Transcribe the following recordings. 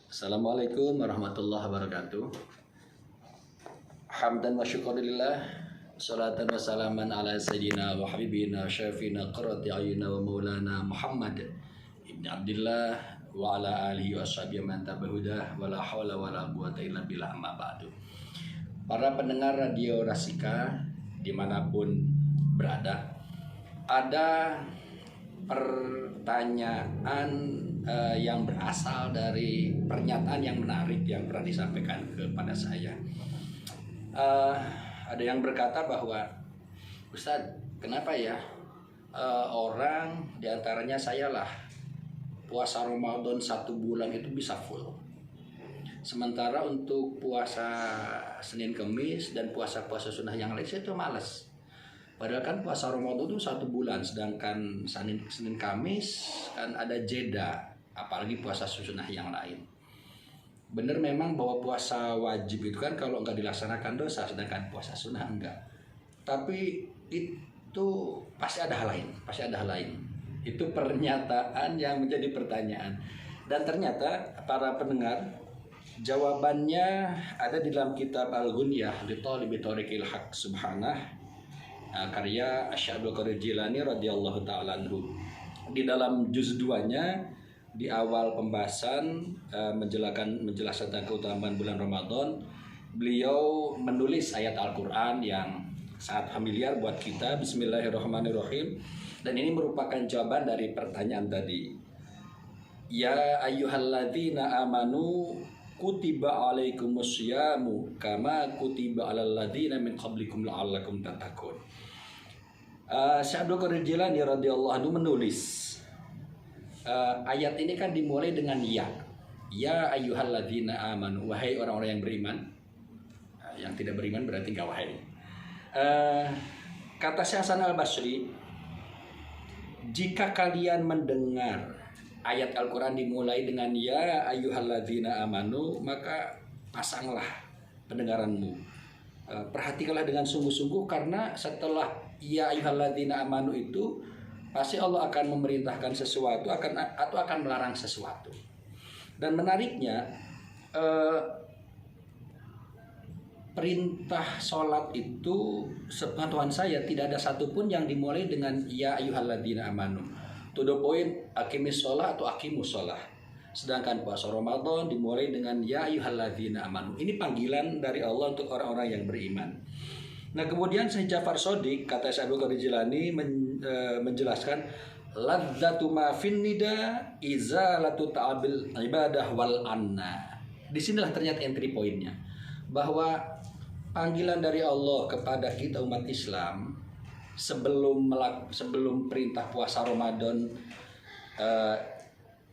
Assalamualaikum warahmatullahi wabarakatuh. Hamdan wa syukurillah, salatan wa salaman ala sayyidina wa habibina syafina qurrati ayuna wa maulana Muhammad ibn Abdullah wa ala alihi wa sahbihi man tabahudah wa la hawla wa la quwata illa billah, amma ba'du. Para pendengar Radio Rasika dimanapun berada, ada pertanyaan yang berasal dari pernyataan yang menarik yang pernah disampaikan kepada saya. Ada yang berkata bahwa, Ustadz, kenapa ya orang diantaranya saya lah puasa Ramadan 1 bulan itu bisa full, sementara untuk puasa Senin Kemis dan puasa-puasa sunnah yang lain saya itu malas. Padahal kan puasa Ramadan itu 1 bulan, sedangkan Senin Kamis kan ada jeda, apalagi puasa sunnah yang lain. Benar memang bahwa puasa wajib itu kan kalau nggak dilaksanakan dosa, sedangkan puasa sunnah enggak. Tapi itu pasti ada hal lain. Itu pernyataan yang menjadi pertanyaan. Dan ternyata para pendengar, jawabannya ada di dalam kitab Al-Ghunyah li Thalibi Thariqil Haq Subhanah, karya Syekh Abdul Qadir Jilani radhiyallahu ta'ala anhu. Di dalam juz 2-nya, di awal pembahasan menjelaskan tentang keutamaan bulan Ramadan, beliau menulis ayat Al-Quran yang sangat familiar buat kita. Bismillahirrahmanirrahim. Dan ini merupakan jawaban dari pertanyaan tadi. Ya ayyuhalladzina amanu kutiba alaikumusyamu kama kutiba alal ladzina min qablikum la'allakum tattaqun. Syekh Abdul Qadir Jilani radhiyallahu anhu menulis, ayat ini kan dimulai dengan ya ayyuhalladzina amanu, wahai orang-orang yang beriman. Yang tidak beriman berarti enggak wahai. Kata Syekh Hasan Al-Basri, jika kalian mendengar ayat Al-Quran dimulai dengan ya ayyuhalladzina amanu, maka pasanglah pendengaranmu. Perhatikanlah dengan sungguh-sungguh, karena setelah ya ayyuhalladzina amanu itu pasti Allah akan memerintahkan sesuatu atau akan melarang sesuatu. Dan menariknya, perintah sholat itu sepengetahuan saya tidak ada satupun yang dimulai dengan ya ayyuhalladzina amanu. To the point, aqimis sholah atau aqimus sholah. Sedangkan puasa Ramadan dimulai dengan ya ayyuhalladzina amanu. Ini panggilan dari Allah untuk orang-orang yang beriman. Nah, kemudian Syekh Ja'far Shadiq, kata Syekh Abdul Qadir Jilani, menjelaskan ladzatu ma fin nida izalatu ta'abil ibadah wal anna. Disinilah ternyata entry pointnya, bahwa panggilan dari Allah kepada kita umat Islam sebelum perintah puasa Ramadan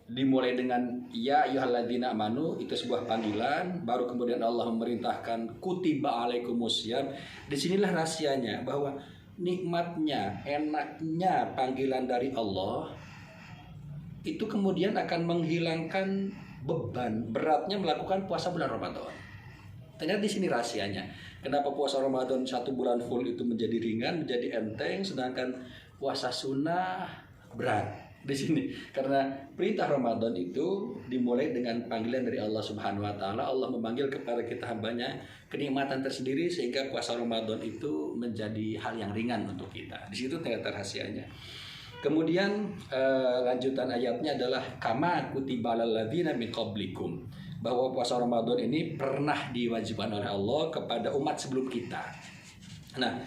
dimulai dengan ya ayyuhalladzina amanu, itu sebuah panggilan. Baru kemudian Allah memerintahkan kutiba alaikumusiyam. Disinilah rahasianya, bahwa nikmatnya, enaknya panggilan dari Allah itu kemudian akan menghilangkan beban beratnya melakukan puasa bulan Ramadan. Ternyata di sini rahasianya. Kenapa puasa Ramadan 1 bulan full itu menjadi ringan, menjadi enteng, sedangkan puasa sunnah berat. Di sini karena perintah Ramadan itu dimulai dengan panggilan dari Allah Subhanahu wa taala. Allah memanggil kepada kita hambanya kenikmatan tersendiri, sehingga puasa Ramadan itu menjadi hal yang ringan untuk kita. Di situ ternyata rahasianya. Kemudian lanjutan ayatnya adalah kama kutiba alal ladzina min qablikum, bahwa puasa Ramadan ini pernah diwajibkan oleh Allah kepada umat sebelum kita. Nah,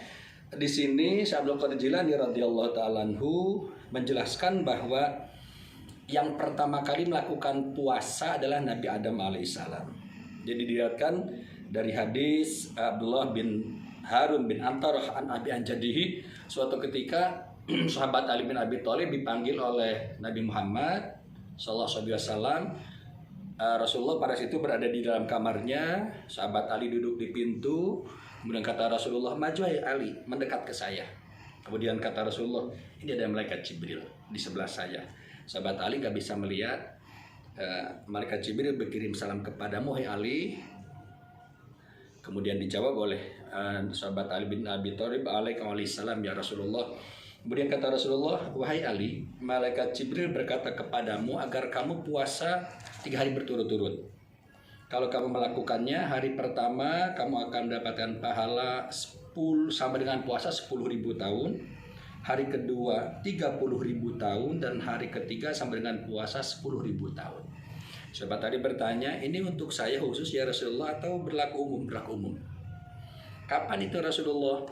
di sini Syekh Abdul Qadir Jilani radhiyallahu ta'ala anhu menjelaskan bahwa yang pertama kali melakukan puasa adalah Nabi Adam alaihissalam. Jadi diriwayatkan dari hadis Abdullah bin Harun bin Antarah an Abi Anjadihi, suatu ketika sahabat Ali bin Abi Thalib dipanggil oleh Nabi Muhammad sallallahu alaihi wasallam. Rasulullah pada situ berada di dalam kamarnya, sahabat Ali duduk di pintu. Kemudian kata Rasulullah, maju Ali, mendekat ke saya. Kemudian kata Rasulullah, ini ada malaikat Jibril di sebelah saya. Sahabat Ali gak bisa melihat. Malaikat Jibril berkirim salam kepadamu, hai Ali. Kemudian dijawab oleh sahabat Ali bin Abi Thalib, Waalaikumsalam ya Rasulullah. Kemudian kata Rasulullah, wahai Ali, malaikat Jibril berkata kepadamu agar kamu puasa 3 hari berturut-turut. Kalau kamu melakukannya, hari pertama kamu akan mendapatkan pahala 10 sama dengan puasa 10.000 tahun. Hari kedua 30.000 tahun, dan hari ketiga sama dengan puasa 10.000 tahun. Sahabat tadi bertanya, ini untuk saya khusus ya Rasulullah atau berlaku umum? Berlaku umum. Kapan itu Rasulullah?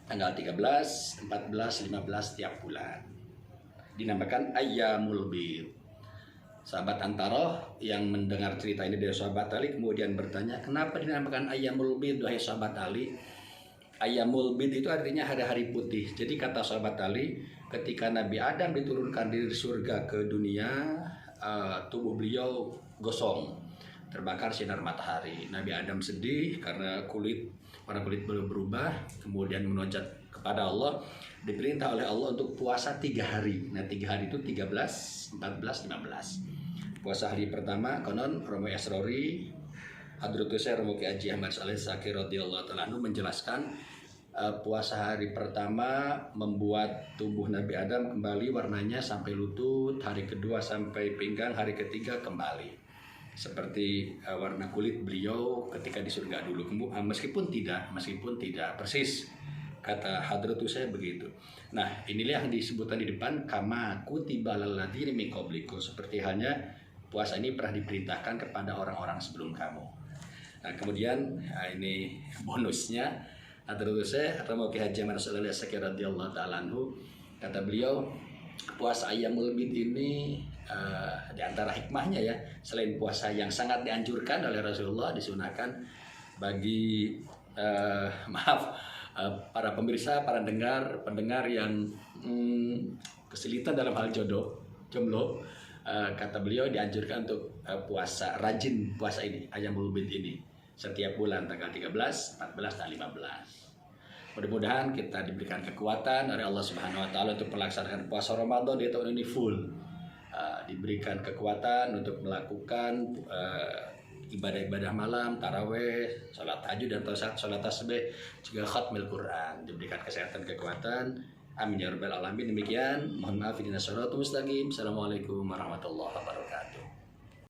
Tanggal 13, 14, 15 tiap bulan. Dinamakan Ayyamul Bid. Sahabat Antaroh yang mendengar cerita ini dari sahabat Ali kemudian bertanya, kenapa dinamakan Ayyamul Bid, wahai sahabat Ali? Ayyamul Bid itu artinya hari-hari putih. Jadi kata sahabat Ali, ketika Nabi Adam diturunkan dari surga ke dunia, tubuh beliau gosong, terbakar sinar matahari. Nabi Adam sedih karena warna kulit beliau berubah, kemudian munajat kepada Allah, diperintah oleh Allah untuk puasa 3 hari. Nah 3 hari itu 13, 14, 15. Puasa hari pertama konon Romo Esrori Hadratus Romo Ki Haji Ahmad Saleh Sakir radhiyallahu taala anhu menjelaskan puasa hari pertama membuat tubuh Nabi Adam kembali warnanya sampai lutut, hari kedua sampai pinggang, hari ketiga kembali seperti warna kulit beliau ketika di surga dulu. Meskipun tidak persis kata Hadratus saya begitu. Nah, inilah yang disebutkan di depan kama kutiba alal ladzina min qablikum, seperti halnya puasa ini pernah diperintahkan kepada orang-orang sebelum kamu. Nah, kemudian ini bonusnya Hadratus saya Romo Ki Haji Ahmad Saleh Sakir radhiyallahu taala anhu, kata beliau, puasa Ayyamul Bid ini di antara hikmahnya ya, selain puasa yang sangat dianjurkan oleh Rasulullah, disunahkan bagi para pemirsa, para pendengar yang kesulitan dalam hal jomblo, kata beliau dianjurkan untuk rajin puasa ini, Ayyamul Bid ini, setiap bulan tanggal 13, 14, dan 15. Mudah-mudahan kita diberikan kekuatan oleh Allah Subhanahu wa taala untuk melaksanakan puasa Ramadan di tahun ini full. Diberikan kekuatan untuk melakukan ibadah-ibadah malam, taraweh, sholat tahajud, dan sholat tasbih, juga khatmil Quran. Diberikan kesehatan, kekuatan. Amin ya rabbal alamin. Demikian, mohon maaf ini Assalamualaikum warahmatullahi wabarakatuh.